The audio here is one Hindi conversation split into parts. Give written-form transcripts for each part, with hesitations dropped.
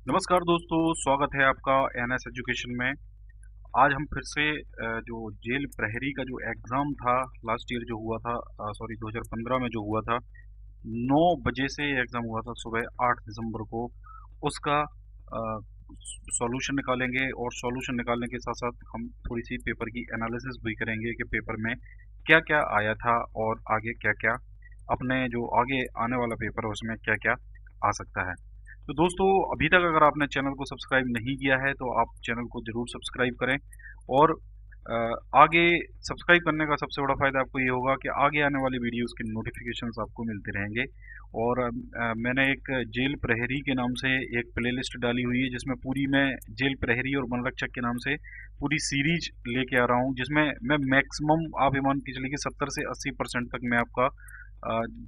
नमस्कार दोस्तों, स्वागत है आपका एनएस एजुकेशन में। आज हम फिर से जो जेल प्रहरी का जो एग्ज़ाम था लास्ट ईयर जो हुआ था, सॉरी 2015 में जो हुआ था, 9 बजे से एग्ज़ाम हुआ था सुबह 8 दिसंबर को। उसका सॉल्यूशन निकालेंगे और सॉल्यूशन निकालने के साथ साथ हम थोड़ी सी पेपर की एनालिसिस भी करेंगे कि पेपर में क्या क्या आया था और आगे क्या क्या अपने जो आगे आने वाला पेपर है उसमें क्या क्या आ सकता है। तो दोस्तों, अभी तक अगर आपने चैनल को सब्सक्राइब नहीं किया है तो आप चैनल को ज़रूर सब्सक्राइब करें। और आगे सब्सक्राइब करने का सबसे बड़ा फ़ायदा आपको ये होगा कि आगे आने वाली वीडियोस के नोटिफिकेशंस आपको मिलते रहेंगे। और मैंने एक जेल प्रहरी के नाम से एक प्लेलिस्ट डाली हुई है जिसमें पूरी मैं जेल प्रहरी और वनरक्षक के नाम से पूरी सीरीज लेके आ रहा हूँ, जिसमें मैं मैक्सिमम आप ये मान के चलिए कि 70 से 80% तक मैं आपका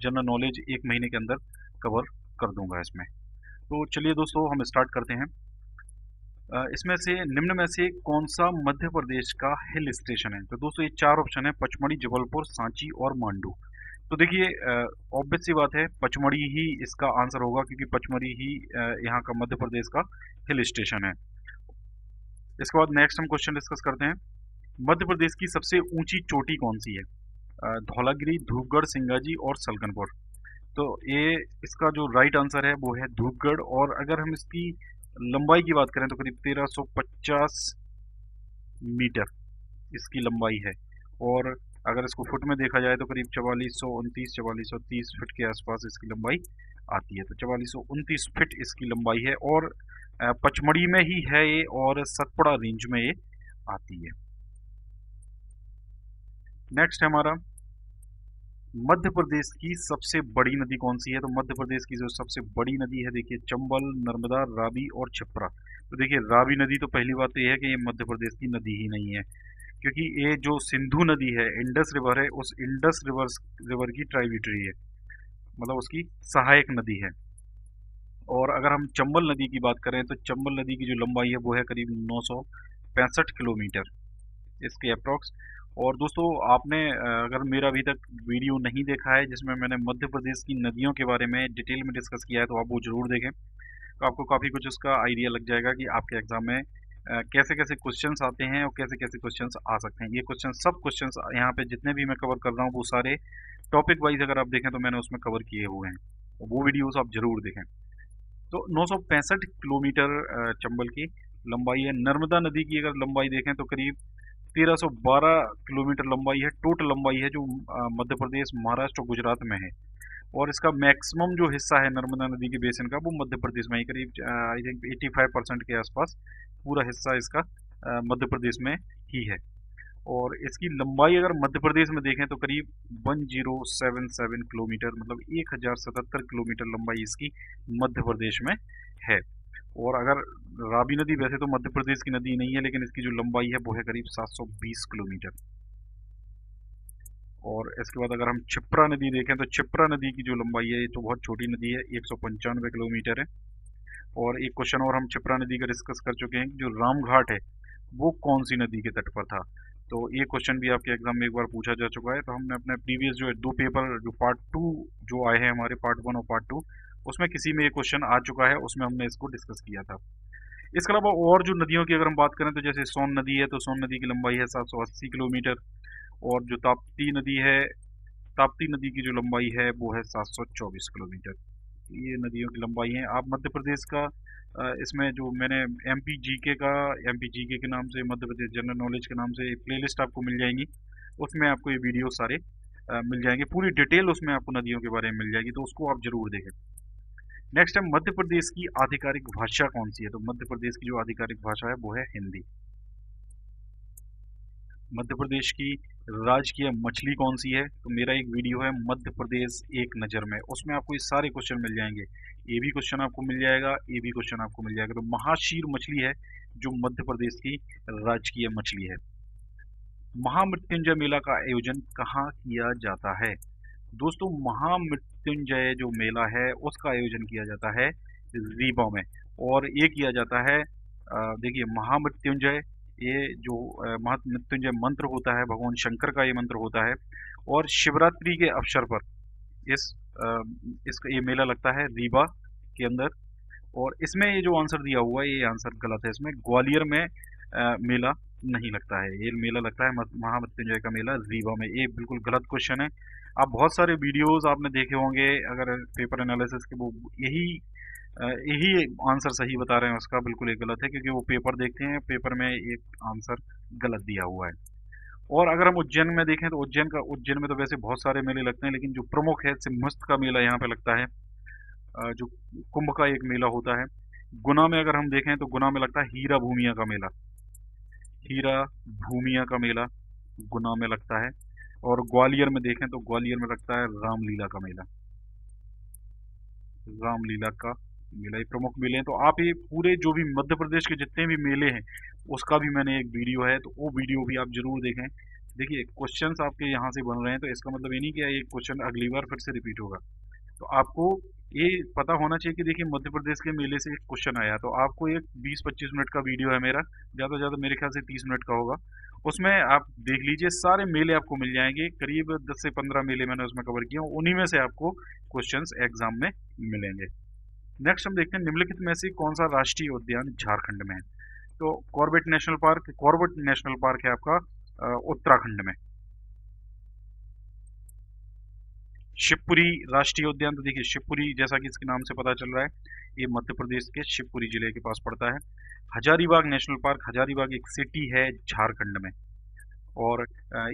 जनरल नॉलेज एक महीने के अंदर कवर कर दूंगा इसमें। तो चलिए दोस्तों, हम स्टार्ट करते हैं। इसमें से निम्न में से कौन सा मध्य प्रदेश का हिल स्टेशन है? तो दोस्तों ये चार ऑप्शन है: पचमढ़ी, जबलपुर, सांची और मांडू। तो देखिए, ऑब्वियस सी बात है, पचमढ़ी ही इसका आंसर होगा क्योंकि पचमढ़ी ही यहाँ का मध्य प्रदेश का हिल स्टेशन है। इसके बाद नेक्स्ट हम क्वेश्चन डिस्कस करते हैं। मध्य प्रदेश की सबसे ऊंची चोटी कौन सी है? धौलागिरी, धूपगढ़, सिंगाजी और सलकनपुर। तो ये इसका जो राइट आंसर है वो है धूपगढ़। और अगर हम इसकी लंबाई की बात करें तो करीब 1350 मीटर इसकी लंबाई है। और अगर इसको फुट में देखा जाए तो करीब 4429 फीट के आसपास इसकी लंबाई आती है। तो 4429 फीट इसकी लंबाई है और पचमढ़ी में ही है ये और सतपुड़ा रेंज में ये आती है। नेक्स्ट है हमारा, मध्य प्रदेश की सबसे बड़ी नदी कौन सी है? तो मध्य प्रदेश की जो सबसे बड़ी नदी है, देखिए, चंबल, नर्मदा, रावी और क्षिप्रा। तो देखिए, रावी नदी तो पहली बात तो ये है कि ये मध्य प्रदेश की नदी ही नहीं है, क्योंकि ये जो सिंधु नदी है, इंडस रिवर है, उस इंडस रिवर की ट्राइब्यूटरी है, मतलब उसकी सहायक नदी है। और अगर हम चंबल नदी की बात करें तो चंबल नदी की जो लंबाई है वो है करीब 965 किलोमीटर इसके अप्रॉक्स। और दोस्तों, आपने अगर मेरा अभी तक वीडियो नहीं देखा है जिसमें मैंने मध्य प्रदेश की नदियों के बारे में डिटेल में डिस्कस किया है तो आप वो जरूर देखें। तो आपको काफ़ी कुछ उसका आइडिया लग जाएगा कि आपके एग्जाम में कैसे कैसे क्वेश्चंस आते हैं और कैसे कैसे क्वेश्चंस आ सकते हैं। ये क्वेश्चन, सब क्वेश्चंस यहाँ पे जितने भी मैं कवर कर रहा हूँ वो सारे टॉपिक वाइज अगर आप देखें तो मैंने उसमें कवर किए हुए हैं, तो वो वीडियोस आप जरूर देखें। तो 965 किलोमीटर चंबल की लंबाई है। नर्मदा नदी की अगर लंबाई देखें तो करीब 1312 किलोमीटर लंबाई है, टोटल लंबाई है, जो मध्य प्रदेश, महाराष्ट्र और गुजरात में है। और इसका मैक्सिमम जो हिस्सा है नर्मदा नदी के बेसिन का वो मध्य प्रदेश में ही करीब आई थिंक 85% के आसपास पूरा हिस्सा इसका मध्य प्रदेश में ही है। और इसकी लंबाई अगर मध्य प्रदेश में देखें तो करीब 1077 किलोमीटर, मतलब 1077 किलोमीटर लंबाई इसकी मध्य प्रदेश में है। और अगर रावी नदी, वैसे तो मध्य प्रदेश की नदी नहीं है लेकिन इसकी जो लंबाई है वो है करीब 720 किलोमीटर। और इसके बाद अगर हम क्षिप्रा नदी देखें तो क्षिप्रा नदी की जो लंबाई है ये तो बहुत छोटी नदी है, 195 किलोमीटर है। और एक क्वेश्चन और हम क्षिप्रा नदी का डिस्कस कर चुके हैं कि जो रामघाट है वो कौन सी नदी के तट पर था। तो ये क्वेश्चन भी आपके एग्जाम में एक बार पूछा जा चुका है। तो हमने अपने प्रीवियस जो है दो पेपर, जो पार्ट टू जो आए हैं हमारे, पार्ट वन और पार्ट टू, उसमें किसी में ये क्वेश्चन आ चुका है, उसमें हमने इसको डिस्कस किया था। इसके अलावा और जो नदियों की अगर हम बात करें तो जैसे सोन नदी है, तो सोन नदी की लंबाई है 780 किलोमीटर। और जो ताप्ती नदी है, ताप्ती नदी की जो लंबाई है वो है 724 किलोमीटर। ये नदियों की लंबाई है। आप मध्य प्रदेश का इसमें जो मैंने एमपी जीके का, एमपी जीके के नाम से, मध्य प्रदेश जनरल नॉलेज के नाम से प्लेलिस्ट आपको मिल जाएंगी, उसमें आपको ये वीडियो सारे मिल जाएंगे, पूरी डिटेल उसमें आपको नदियों के बारे में मिल जाएगी, तो उसको आप जरूर देखें। नेक्स्ट है, मध्य प्रदेश की आधिकारिक भाषा कौन सी है? तो मध्य प्रदेश की जो आधिकारिक भाषा है वो है हिंदी। मध्य प्रदेश की राजकीय मछली कौन सी है? तो मेरा एक वीडियो है मध्य प्रदेश एक नज़र में, उसमें आपको ये सारे क्वेश्चन मिल जाएंगे। ये भी क्वेश्चन आपको मिल जाएगा, ये भी क्वेश्चन आपको मिल जाएगा। तो महाशीर मछली है जो मध्य प्रदेश की राजकीय मछली है। महामृत्युंजय मेला का आयोजन कहाँ किया जाता है? दोस्तों, महामृत्युंजय जो मेला है उसका आयोजन किया जाता है रीवा में। और ये किया जाता है, देखिए, महामृत्युंजय, ये जो महामृत्युंजय मंत्र होता है, भगवान शंकर का ये मंत्र होता है। और शिवरात्रि के अवसर पर इस इसका ये मेला लगता है रीवा के अंदर। और इसमें ये जो आंसर दिया हुआ है ये आंसर गलत है। इसमें ग्वालियर में मेला नहीं लगता है, ये मेला लगता है महामृत्युंजय का मेला रीवा में। ये बिल्कुल गलत क्वेश्चन है। आप बहुत सारे वीडियोस आपने देखे होंगे अगर पेपर एनालिसिस के, वो यही यही आंसर सही बता रहे हैं उसका, बिल्कुल ये गलत है क्योंकि वो पेपर देखते हैं, पेपर में एक आंसर गलत दिया हुआ है। और अगर हम उज्जैन में देखें तो उज्जैन में तो वैसे बहुत सारे मेले लगते हैं, लेकिन जो प्रमुख है सिम्हस्थ का मेला यहाँ पे लगता है, जो कुंभ का एक मेला होता है। गुना में अगर हम देखें तो गुना में लगता है हीरा भूमिया का मेला, हीरा भूमिया का मेला गुना में लगता है। और ग्वालियर में देखें तो ग्वालियर में लगता है रामलीला का मेला, रामलीला का मेला। ये प्रमुख मेले हैं। तो आप ये पूरे जो भी मध्य प्रदेश के जितने भी मेले हैं उसका भी मैंने एक वीडियो है, तो वो वीडियो भी आप जरूर देखें। देखिए क्वेश्चंस आपके यहाँ से बन रहे हैं तो इसका मतलब ये नहीं कि ये क्वेश्चन अगली बार फिर से रिपीट होगा। तो आपको ये पता होना चाहिए कि देखिए मध्य प्रदेश के मेले से एक क्वेश्चन आया, तो आपको एक 20-25 मिनट का वीडियो है मेरा, ज़्यादा से ज़्यादा मेरे ख्याल से 30 मिनट का होगा। उसमें आप देख लीजिए, सारे मेले आपको मिल जाएंगे, करीब 10 से 15 मेले मैंने उसमें कवर किया हूँ, उन्हीं में से आपको क्वेश्चंस एग्जाम में मिलेंगे। नेक्स्ट हम देखते हैं निम्नलिखित में से कौन सा राष्ट्रीय उद्यान झारखंड में है। तो कॉर्बेट नेशनल पार्क है आपका उत्तराखंड में। शिवपुरी राष्ट्रीय उद्यान, तो देखिए शिवपुरी जैसा कि इसके नाम से पता चल रहा है ये मध्य प्रदेश के शिवपुरी जिले के पास पड़ता है। हजारीबाग नेशनल पार्क, हजारीबाग एक सिटी है झारखंड में, और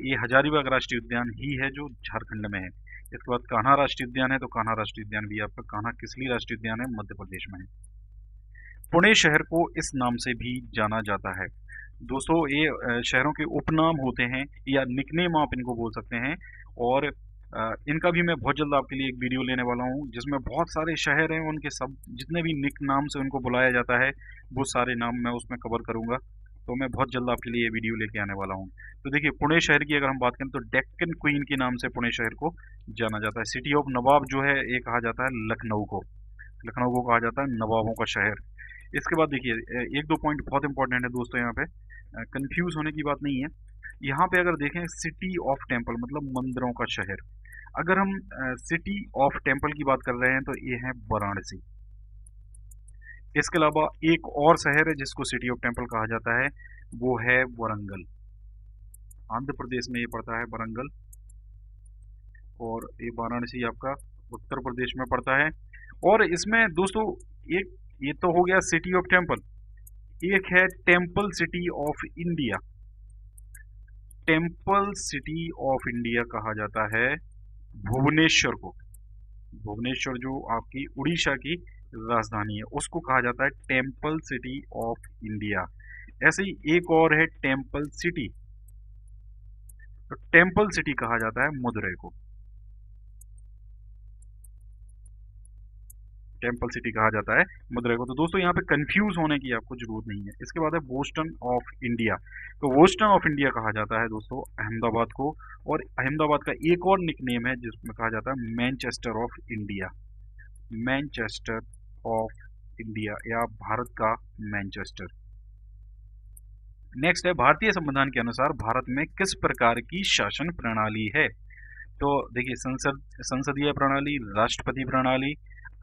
ये हजारीबाग राष्ट्रीय उद्यान ही है जो झारखंड में है। इसके बाद कान्हा राष्ट्रीय उद्यान है, तो कान्हा राष्ट्रीय उद्यान भी आपका कान्हा किसली राष्ट्रीय उद्यान है, मध्य प्रदेश में है। पुणे शहर को इस नाम से भी जाना जाता है। दोस्तों ये शहरों के उपनाम होते हैं या निकनेम आप इनको बोल सकते हैं, और इनका भी मैं बहुत जल्द आपके लिए एक वीडियो लेने वाला हूँ जिसमें बहुत सारे शहर हैं, उनके सब जितने भी निक नाम से उनको बुलाया जाता है वो सारे नाम मैं उसमें कवर करूँगा। तो मैं बहुत जल्द आपके लिए ये वीडियो लेके आने वाला हूँ। तो देखिए पुणे शहर की अगर हम बात करें तो डेक्कन क्वीन के नाम से पुणे शहर को जाना जाता है। सिटी ऑफ नवाब जो है ये कहा जाता है लखनऊ को, लखनऊ को कहा जाता है नवाबों का शहर। इसके बाद देखिए एक दो पॉइंट बहुत इंपॉर्टेंट है दोस्तों, यहाँ पे कंफ्यूज होने की बात नहीं है। यहाँ पे अगर देखें सिटी ऑफ टेम्पल मतलब मंदिरों का शहर, अगर हम सिटी ऑफ टेम्पल की बात कर रहे हैं तो ये है वाराणसी। इसके अलावा एक और शहर है जिसको सिटी ऑफ टेम्पल कहा जाता है, वो है वरंगल, आंध्र प्रदेश में ये पड़ता है वरंगल। और ये वाराणसी आपका उत्तर प्रदेश में पड़ता है। और इसमें दोस्तों एक ये तो हो गया सिटी ऑफ टेम्पल, एक है temple city of India. Temple city of India कहा जाता है भुवनेश्वर को, भुवनेश्वर जो आपकी उड़ीसा की राजधानी है उसको कहा जाता है टेम्पल सिटी ऑफ इंडिया। ऐसे ही एक और है टेम्पल सिटी, तो टेम्पल सिटी कहा जाता है मदुरई को, टेम्पल सिटी कहा जाता है मदुरई को। तो दोस्तों यहाँ पे कंफ्यूज होने की आपको जरूरत नहीं है। इसके बाद है बोस्टन ऑफ इंडिया, तो बोस्टन ऑफ इंडिया कहा जाता है दोस्तों अहमदाबाद को। और अहमदाबाद का एक और निकनेम है जिसमें कहा जाता है Manchester of India, Manchester of India या भारत का मैनचेस्टर। नेक्स्ट है भारतीय संविधान के अनुसार भारत में किस प्रकार की शासन प्रणाली है। तो देखिए संसदीय प्रणाली, राष्ट्रपति प्रणाली,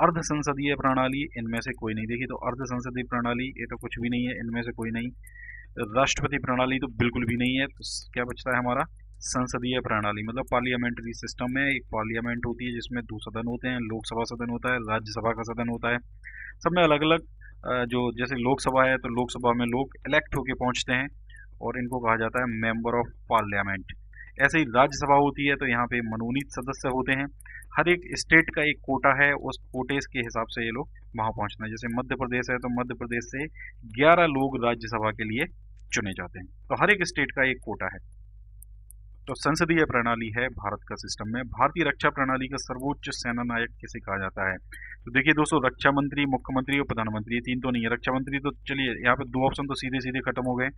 अर्ध संसदीय प्रणाली, इनमें से कोई नहीं। देखिए तो अर्ध संसदीय प्रणाली ये तो कुछ भी नहीं है, इनमें से कोई नहीं। राष्ट्रपति प्रणाली तो बिल्कुल भी नहीं है। तो क्या बचता है हमारा संसदीय प्रणाली, मतलब पार्लियामेंट्री सिस्टम में एक पार्लियामेंट होती है जिसमें 2 सदन होते हैं, लोकसभा सदन होता है, राज्यसभा का सदन होता है। सब में अलग अलग जो जैसे लोकसभा है तो लोकसभा में लोग इलेक्ट होके पहुंचते हैं और इनको कहा जाता है मेंबर ऑफ पार्लियामेंट। ऐसे ही राज्यसभा होती है तो यहाँ पे मनोनीत सदस्य होते हैं। हर एक स्टेट का एक कोटा है, उस कोटे के हिसाब से ये लोग वहां पहुंचते हैं। जैसे मध्य प्रदेश है तो मध्य प्रदेश से 11 लोग राज्यसभा के लिए चुने जाते हैं, तो हर एक स्टेट का एक कोटा है। तो संसदीय प्रणाली है भारत का सिस्टम में। भारतीय रक्षा प्रणाली का सर्वोच्च सेना नायक किसे कहा जाता है। तो देखिए दोस्तों रक्षा मंत्री, मुख्यमंत्री और प्रधानमंत्री, ये तीन तो नहीं है। रक्षा मंत्री तो चलिए यहाँ पे 2 ऑप्शन तो सीधे सीधे खत्म हो गए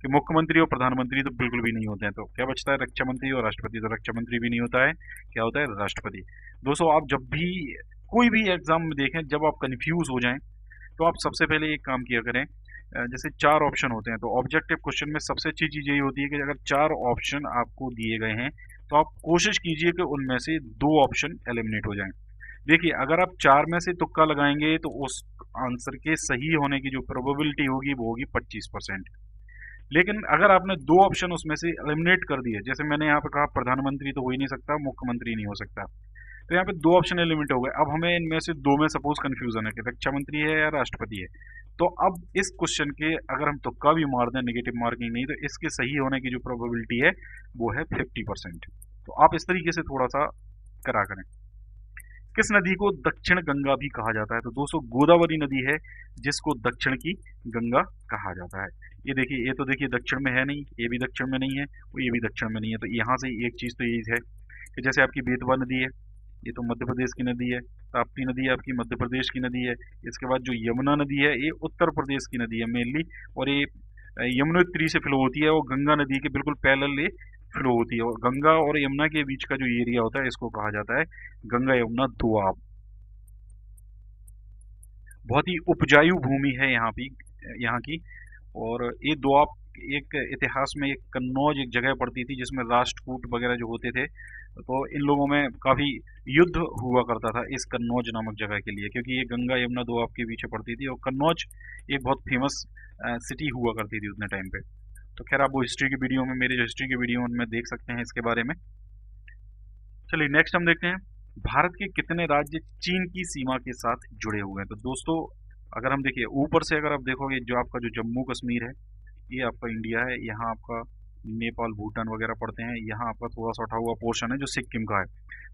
कि मुख्यमंत्री और प्रधानमंत्री तो बिल्कुल भी नहीं होते हैं। तो क्या बचता है रक्षा मंत्री और राष्ट्रपति, तो रक्षा मंत्री भी नहीं होता है, क्या होता है राष्ट्रपति। दोस्तों आप जब भी कोई भी एग्जाम में देखें, जब आप कन्फ्यूज हो जाएं तो आप सबसे पहले एक काम किया करें, जैसे 4 ऑप्शन होते हैं तो ऑब्जेक्टिव क्वेश्चन में सबसे अच्छी चीज़ यही होती है कि अगर 4 ऑप्शन आपको दिए गए हैं तो आप कोशिश कीजिए कि उनमें से 2 ऑप्शन एलिमिनेट हो जाएं। देखिए अगर आप 4 में से तुक्का लगाएंगे तो उस आंसर के सही होने की जो प्रोबेबिलिटी होगी वो होगी 25%। लेकिन अगर आपने दो ऑप्शन उसमें से एलिमिनेट कर दिए, जैसे मैंने यहाँ पे कहा प्रधानमंत्री तो हो ही नहीं सकता, मुख्यमंत्री नहीं हो सकता, तो यहाँ पे दो ऑप्शन एलिमिनेट हो गए। अब हमें इनमें से दो में सपोज कंफ्यूजन है कि रक्षा मंत्री है या राष्ट्रपति है, तो अब इस क्वेश्चन के अगर हम तुक्का भी मार दें, नेगेटिव मार्किंग नहीं, तो इसके सही होने की जो प्रोबेबिलिटी है वो है 50%। तो आप इस तरीके से थोड़ा सा करा करें। किस नदी को दक्षिण गंगा भी कहा जाता है? तो दोस्तों गोदावरी नदी है जिसको दक्षिण की गंगा कहा जाता है। ये देखिए, ये तो देखिए दक्षिण में है नहीं, ये भी दक्षिण में नहीं है, और ये भी दक्षिण में नहीं है। तो यहाँ से एक चीज तो यही है कि जैसे आपकी बेतवा नदी है, ये तो मध्य प्रदेश की नदी है। ताप्ती नदी है आपकी मध्य प्रदेश की नदी है। इसके बाद जो यमुना नदी है ये उत्तर प्रदेश की नदी है मेनली, और ये यमुनोत्री से फ्लो होती है, और गंगा नदी के बिल्कुल पैरेलल ये फ्लो होती है। और गंगा और यमुना के बीच का जो एरिया होता है इसको कहा जाता है गंगा यमुना दोआब। बहुत ही उपजाऊ भूमि है यहाँ की। और ये दोआब एक इतिहास में एक कन्नौज एक जगह पड़ती थी जिसमें राष्ट्रकूट वगैरह जो होते थे, तो इन लोगों में काफी युद्ध हुआ करता था इस कन्नौज नामक जगह के लिए, क्योंकि ये गंगा यमुना दोआब के पीछे पड़ती थी। और कन्नौज एक बहुत फेमस सिटी हुआ करती थी उतने टाइम पे। तो खैर आप वो हिस्ट्री की वीडियो में, मेरे जो हिस्ट्री की वीडियो में देख सकते हैं इसके बारे में। चलिए नेक्स्ट हम देखते हैं, भारत के कितने राज्य चीन की सीमा के साथ जुड़े हुए हैं? तो दोस्तों अगर हम देखिए ऊपर से, अगर आप देखोगे जो आपका जो जम्मू कश्मीर है ये आपका इंडिया है, यहाँ आपका नेपाल भूटान वगैरह पड़ते हैं, यहाँ आपका थोड़ा सा उठा हुआ पोर्शन है जो सिक्किम का है।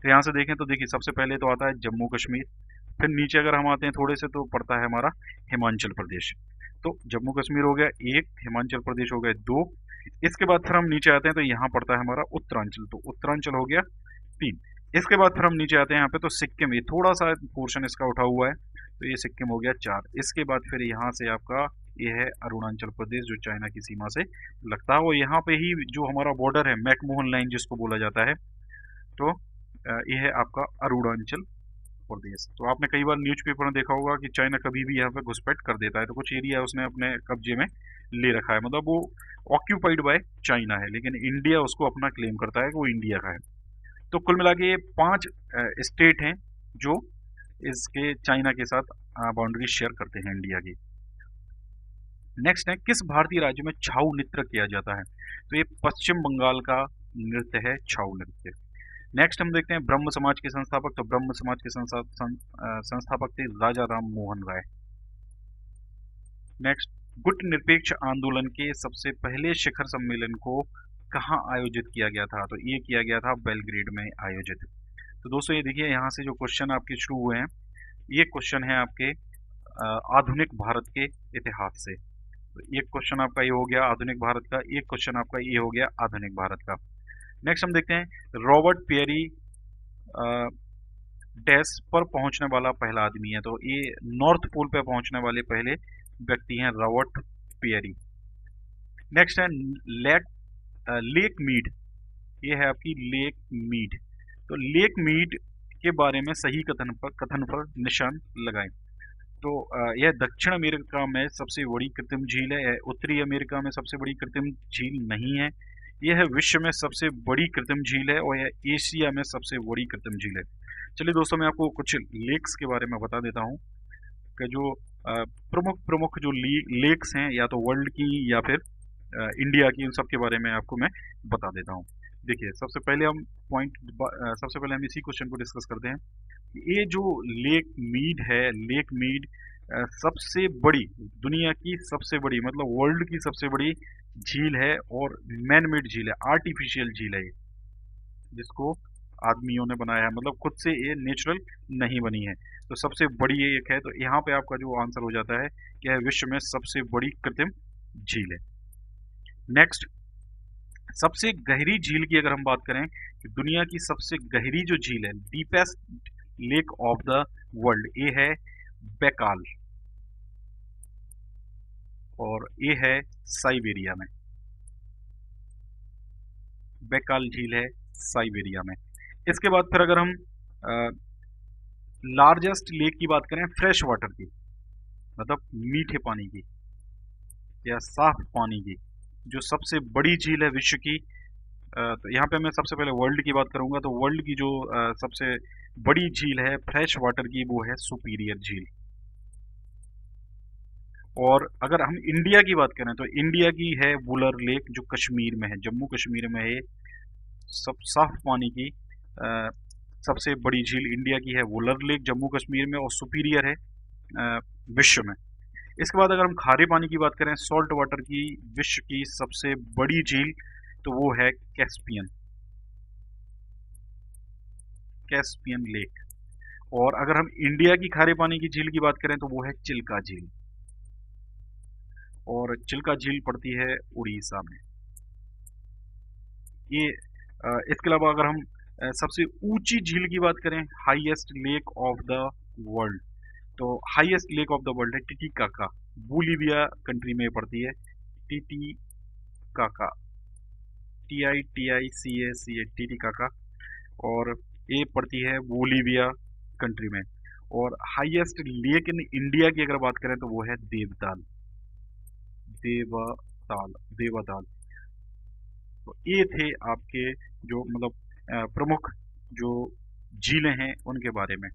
तो यहाँ से देखें तो देखिए सबसे पहले तो आता है जम्मू कश्मीर, फिर नीचे अगर हम आते हैं थोड़े से तो पड़ता है हमारा हिमाचल प्रदेश। तो जम्मू कश्मीर हो गया एक, हिमाचल प्रदेश हो गए दो, इसके बाद फिर हम नीचे आते हैं तो यहाँ पड़ता है हमारा उत्तरांचल, तो उत्तरांचल हो गया तीन। इसके बाद फिर हम नीचे आते हैं यहाँ पे तो सिक्किम, ये थोड़ा सा पोर्शन इसका उठा हुआ है, तो ये सिक्किम हो गया चार। इसके बाद फिर यहाँ से आपका ये है अरुणाचल प्रदेश जो चाइना की सीमा से लगता है, और यहाँ पे ही जो हमारा बॉर्डर है मैकमोहन लाइन जिसको बोला जाता है, तो ये है आपका अरुणाचल प्रदेश। तो आपने कई बार न्यूज़पेपर में देखा होगा कि चाइना कभी भी यहाँ पे घुसपैठ कर देता है, तो कुछ एरिया उसने अपने कब्जे में ले रखा है, मतलब वो ऑक्यूपाइड बाय चाइना है, लेकिन इंडिया उसको अपना क्लेम करता है कि वो इंडिया का है। तो कुल मिला के ये 5 स्टेट हैं जो इसके चाइना के साथ बाउंड्री शेयर करते हैं इंडिया की। नेक्स्ट है, किस भारतीय राज्य में छाऊ नृत्य किया जाता है? तो ये पश्चिम बंगाल का नृत्य है छाऊ नृत्य। नेक्स्ट हम देखते हैं ब्रह्म समाज के संस्थापक, तो ब्रह्म समाज के संस्थापक थे राजा राम मोहन राय। नेक्स्ट, गुट निरपेक्ष आंदोलन के सबसे पहले शिखर सम्मेलन को कहाँ आयोजित किया गया था? तो ये किया गया था बेलग्रेड में आयोजित। तो दोस्तों ये देखिए यहाँ से जो क्वेश्चन आपके शुरू हुए हैं, ये क्वेश्चन है आपके आधुनिक भारत के इतिहास से। तो एक क्वेश्चन आपका ये हो गया आधुनिक भारत का, एक क्वेश्चन आपका ये हो गया आधुनिक भारत का। नेक्स्ट हम देखते हैं रॉबर्ट पियरी डैश पर पहुंचने वाला पहला आदमी है, तो ये नॉर्थ पोल पे पहुंचने वाले पहले व्यक्ति हैं रॉबर्ट पियरी। नेक्स्ट है लेक मीड, ये है आपकी लेक मीड। तो लेक मीड के बारे में सही कथन पर निशान लगाएं। तो यह दक्षिण अमेरिका में सबसे बड़ी कृत्रिम झील है, उत्तरी अमेरिका में सबसे बड़ी कृत्रिम झील नहीं है, यह विश्व में सबसे बड़ी कृत्रिम झील है, और यह एशिया में सबसे बड़ी कृत्रिम झील है। चलिए दोस्तों मैं आपको कुछ लेक्स के बारे में बता देता हूँ कि जो प्रमुख जो लेक्स हैं या तो वर्ल्ड की या फिर इंडिया की, उन सब के बारे में आपको मैं बता देता हूँ। देखिए सबसे पहले हम इसी क्वेश्चन को डिस्कस करते हैं। ये जो लेक मीड है, लेक मीड सबसे बड़ी, दुनिया की सबसे बड़ी, मतलब वर्ल्ड की सबसे बड़ी झील है, और मैन मेड झील है, आर्टिफिशियल झील है ये, जिसको आदमियों ने बनाया है, मतलब खुद से ये नेचुरल नहीं बनी है। तो सबसे बड़ी ये एक है, तो यहाँ पे आपका जो आंसर हो जाता है कि यह विश्व में सबसे बड़ी कृत्रिम झील है। नेक्स्ट, सबसे गहरी झील की अगर हम बात करें कि दुनिया की सबसे गहरी जो झील है, deepest lake of the world, ये है बैकाल, और ये है साइबेरिया में, बैकाल झील है साइबेरिया में। इसके बाद फिर अगर हम लार्जेस्ट लेक की बात करें फ्रेश वाटर की, मतलब मीठे पानी की या साफ पानी की, जो सबसे बड़ी झील है विश्व की, तो यहाँ पे मैं सबसे पहले वर्ल्ड की बात करूंगा। तो वर्ल्ड की जो सबसे बड़ी झील है फ्रेश वाटर की, वो है सुपीरियर झील। और अगर हम इंडिया की बात करें तो इंडिया की है वुलर लेक, जो कश्मीर में है, जम्मू कश्मीर में है। सब साफ पानी की अ, सबसे बड़ी झील इंडिया की है वुलर लेक, जम्मू कश्मीर में, और सुपीरियर है विश्व में। इसके बाद अगर हम खारे पानी की बात करें, सॉल्ट वाटर की, विश्व की सबसे बड़ी झील, तो वो है कैस्पियन, कैस्पियन लेक। और अगर हम इंडिया की खारे पानी की झील की बात करें तो वो है चिल्का झील, और चिल्का झील पड़ती है उड़ीसा में। ये इसके अलावा अगर हम सबसे ऊंची झील की बात करें, highest lake of the world, तो highest lake of the world है टिटिकाका, बोलिविया कंट्री में पड़ती है। टिटिकाका, TITICACA, टिटिकाका, और ये पड़ती है बोलिविया कंट्री में। और हाईएस्ट लेक इन इंडिया की अगर बात करें तो वो है देवताल, देवताल, देवताल। तो ये थे आपके जो मतलब प्रमुख जो झीलें हैं उनके बारे में।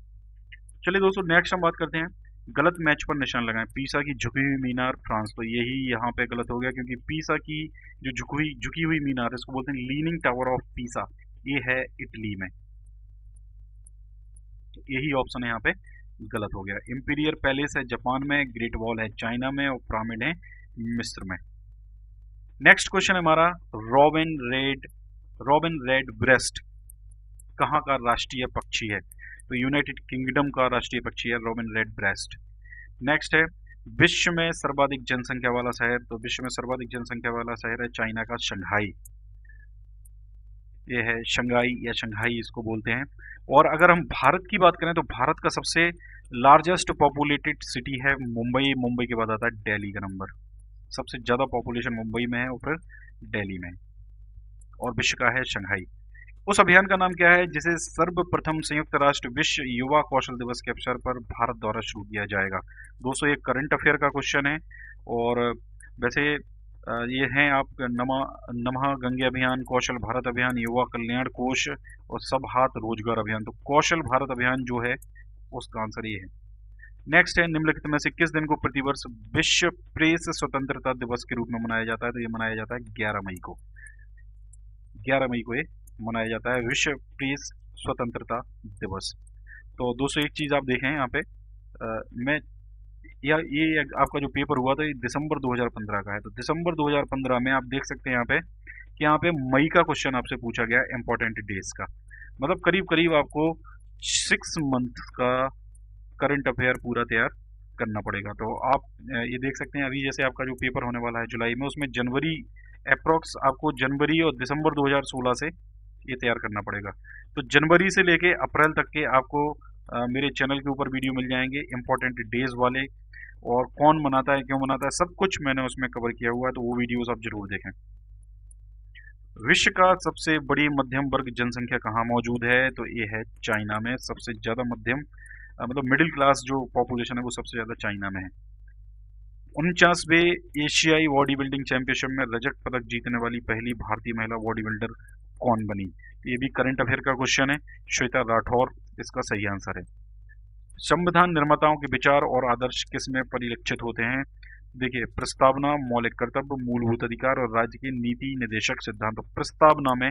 चलिए दोस्तों, नेक्स्ट हम बात करते हैं गलत मैच पर निशान लगाएं। पीसा की झुकी हुई मीनार, फ्रांस। तो यही यहाँ पे गलत हो गया, क्योंकि पीसा की जो झुकी हुई मीनार, इसको बोलते हैं लीनिंग टावर ऑफ पीसा, ये है इटली में। तो यही ऑप्शन यहाँ पे गलत हो गया। इंपीरियल पैलेस है जापान में, ग्रेट वॉल है चाइना में, और पिरामिड है मिस्र में। नेक्स्ट क्वेश्चन है हमारा, रॉबिन रेड ब्रेस्ट कहाँ का राष्ट्रीय पक्षी है? तो यूनाइटेड किंगडम का राष्ट्रीय पक्षी है रॉबिन रेड ब्रेस्ट। नेक्स्ट है, विश्व में सर्वाधिक जनसंख्या वाला शहर। तो विश्व में सर्वाधिक जनसंख्या वाला शहर है चाइना का शंघाई, ये है शंघाई या शंघाई इसको बोलते हैं। और अगर हम भारत की बात करें तो भारत का सबसे लार्जेस्ट पॉपुलेटेड सिटी है मुंबई, मुंबई के बाद आता है दिल्ली का नंबर। सबसे ज्यादा पॉपुलेशन मुंबई में है और फिर दिल्ली में, और विश्व का है शंघाई। उस अभियान का नाम क्या है जिसे सर्वप्रथम संयुक्त राष्ट्र विश्व युवा कौशल दिवस के अवसर पर भारत द्वारा शुरू किया जाएगा? दोस्तों, ये करंट अफेयर का क्वेश्चन है। और वैसे ये हैं आप नमः गंगे अभियान, कौशल भारत अभियान, युवा कल्याण कोष, और सब हाथ रोजगार अभियान। तो कौशल भारत अभियान जो है उसका आंसर ये है। नेक्स्ट है, निम्नलिखित में से किस दिन को प्रतिवर्ष विश्व प्रेस स्वतंत्रता दिवस के रूप में मनाया जाता है? तो ये मनाया जाता है 11 मई को। 11 मई को ये मनाया जाता है विश्व प्रेस स्वतंत्रता दिवस। तो दोस्तों, एक चीज आप देखें यहाँ पे, मैं ये आपका जो पेपर हुआ था ये दिसंबर 2015 का है। तो दिसंबर 2015 में आप देख सकते हैं यहाँ पे कि यहाँ पे मई का क्वेश्चन आपसे पूछा गया इंपॉर्टेंट डेज का। मतलब करीब करीब आपको 6 मंथ का करंट अफेयर पूरा तैयार करना पड़ेगा। तो आप ये देख सकते हैं, अभी जैसे आपका जो पेपर होने वाला है जुलाई में, उसमें जनवरी अप्रोक्स आपको जनवरी और दिसंबर 2016 से ये तैयार करना पड़ेगा। तो जनवरी से लेके अप्रैल तक के आपको मेरे चैनल के ऊपर वीडियो मिल जाएंगे इंपॉर्टेंट डेज वाले, और कौन मनाता है, क्यों मनाता है, सब कुछ मैंने उसमें कवर किया हुआ है। तो वो वीडियोस आप जरूर देखें। विश्व का सबसे बड़ी मध्यम वर्ग जनसंख्या कहाँ मौजूद है? तो ये है चाइना में। सबसे ज्यादा मध्यम मतलब मिडिल क्लास जो पॉपुलेशन है वो सबसे ज्यादा चाइना में है। 49वें एशियाई बॉडी बिल्डिंग चैंपियनशिप में रजत पदक जीतने वाली पहली भारतीय महिला बॉडी बिल्डर कौन बनी? ये भी करंट अफेयर का क्वेश्चन है। श्वेता राठौर इसका सही आंसर है। संविधान निर्माताओं के विचार और आदर्श किस में परिलक्षित होते हैं? देखिए, प्रस्तावना, मौलिक कर्तव्य, मूलभूत अधिकार और राज्य के नीति निर्देशक सिद्धांत। प्रस्तावना में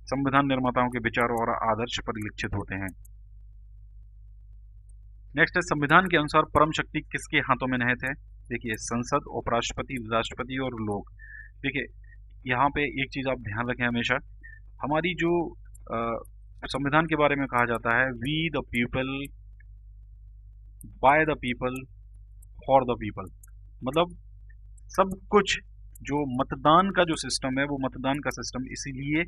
संविधान निर्माताओं के विचार और आदर्श परिलक्षित होते हैं। नेक्स्ट है, संविधान के अनुसार परम शक्ति किसके हाथों में निहित है? देखिए, संसद, उपराष्ट्रपति, राष्ट्रपति और लोग। देखिए, यहाँ पे एक चीज आप ध्यान रखें हमेशा, हमारी जो संविधान के बारे में कहा जाता है, we the people, by the people, for the people. मतलब सब कुछ जो मतदान का जो सिस्टम है वो मतदान का सिस्टम इसीलिए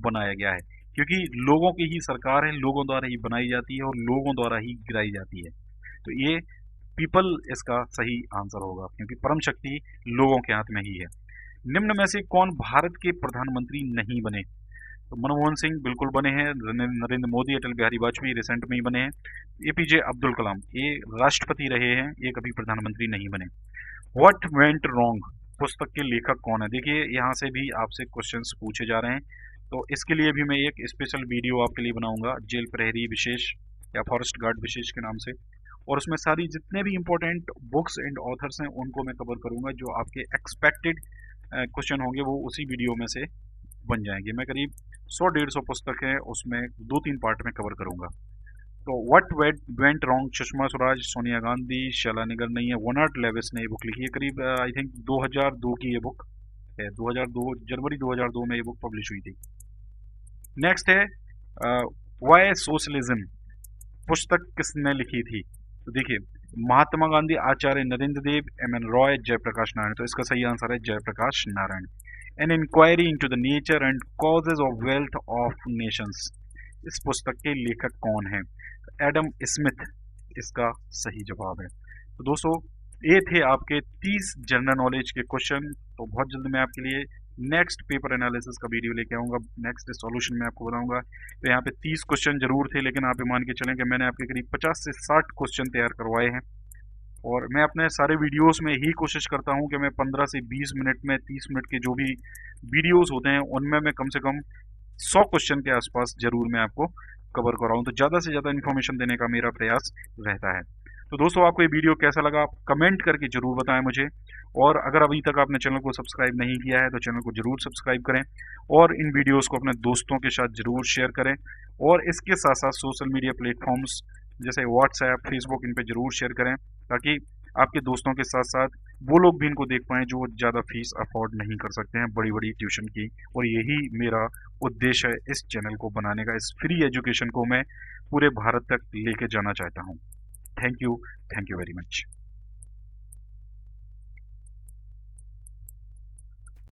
बनाया गया है क्योंकि लोगों की ही सरकार है, लोगों द्वारा ही बनाई जाती है और लोगों द्वारा ही गिराई जाती है। तो ये पीपल इसका सही आंसर होगा, क्योंकि परम शक्ति लोगों के हाथ में ही है। निम्न में से कौन भारत के प्रधानमंत्री नहीं बने? तो मनमोहन सिंह बिल्कुल बने हैं, नरेंद्र मोदी, अटल बिहारी वाजपेयी रिसेंट में ही बने हैं, एपीजे अब्दुल कलाम ये राष्ट्रपति रहे हैं, ये कभी प्रधानमंत्री नहीं बने। व्हाट वेंट रॉन्ग पुस्तक के लेखक कौन है? देखिए, यहाँ से भी आपसे क्वेश्चंस पूछे जा रहे हैं, तो इसके लिए भी मैं एक स्पेशल वीडियो आपके लिए बनाऊंगा, जेल प्रहरी विशेष या फॉरेस्ट गार्ड विशेष के नाम से। और उसमें सारी जितने भी इंपॉर्टेंट बुक्स एंड ऑथर्स हैं उनको मैं कवर करूंगा। जो आपके एक्सपेक्टेड क्वेश्चन होंगे वो उसी वीडियो में से बन जाएंगे। मैं करीब 100-150 पुस्तक है उसमें 2-3 पार्ट में कवर करूंगा। तो what went wrong, Sushma Swaraj, Sonia Gandhi, Shaila निगर नहीं है, वोनाट लेविस ने ये बुक लिखी है। करीब आई थिंक 2002 की ये बुक है। 2002 जनवरी 2002 में ये बुक पब्लिश हुई थी। नेक्स्ट है वाई सोशलिज्म, पुस्तक किसने लिखी थी? तो देखिए, महात्मा गांधी, आचार्य नरेंद्र देव, एम एन रॉय, जयप्रकाश नारायण। तो इसका सही आंसर है Jayaprakash Narayan. An inquiry into the nature and causes of wealth of nations, इस पुस्तक के लेखक कौन है? एडम स्मिथ इसका सही जवाब है। तो दोस्तों, ये थे आपके 30 जनरल नॉलेज के क्वेश्चन। तो बहुत जल्द मैं आपके लिए नेक्स्ट पेपर एनालिसिस का वीडियो लेके आऊँगा, नेक्स्ट सॉल्यूशन मैं आपको बताऊँगा। तो यहाँ पे 30 क्वेश्चन जरूर थे, लेकिन आप ये मान के चलें कि मैंने आपके करीब 50 से 60 क्वेश्चन तैयार करवाए हैं। और मैं अपने सारे वीडियोस में ही कोशिश करता हूँ कि मैं 15 से 20 मिनट में 30 मिनट के जो भी वीडियोस होते हैं उनमें मैं कम से कम 100 क्वेश्चन के आसपास जरूर मैं आपको कवर कराऊँ। तो ज़्यादा से ज़्यादा इन्फॉर्मेशन देने का मेरा प्रयास रहता है। तो दोस्तों, आपको ये वीडियो कैसा लगा आप कमेंट करके ज़रूर बताएं मुझे। और अगर अभी तक आपने चैनल को सब्सक्राइब नहीं किया है तो चैनल को ज़रूर सब्सक्राइब करें और इन वीडियोस को अपने दोस्तों के साथ ज़रूर शेयर करें। और इसके साथ साथ सोशल मीडिया प्लेटफॉर्म्स जैसे व्हाट्सएप, फेसबुक, इन पे ज़रूर शेयर करें, ताकि आपके दोस्तों के साथ साथ वो लोग भी इनको देख पाएँ जो ज़्यादा फीस अफोर्ड नहीं कर सकते हैं बड़ी बड़ी ट्यूशन की। और यही मेरा उद्देश्य है इस चैनल को बनाने का। इस फ्री एजुकेशन को मैं पूरे भारत तक लेके जाना चाहता हूँ। Thank you very much.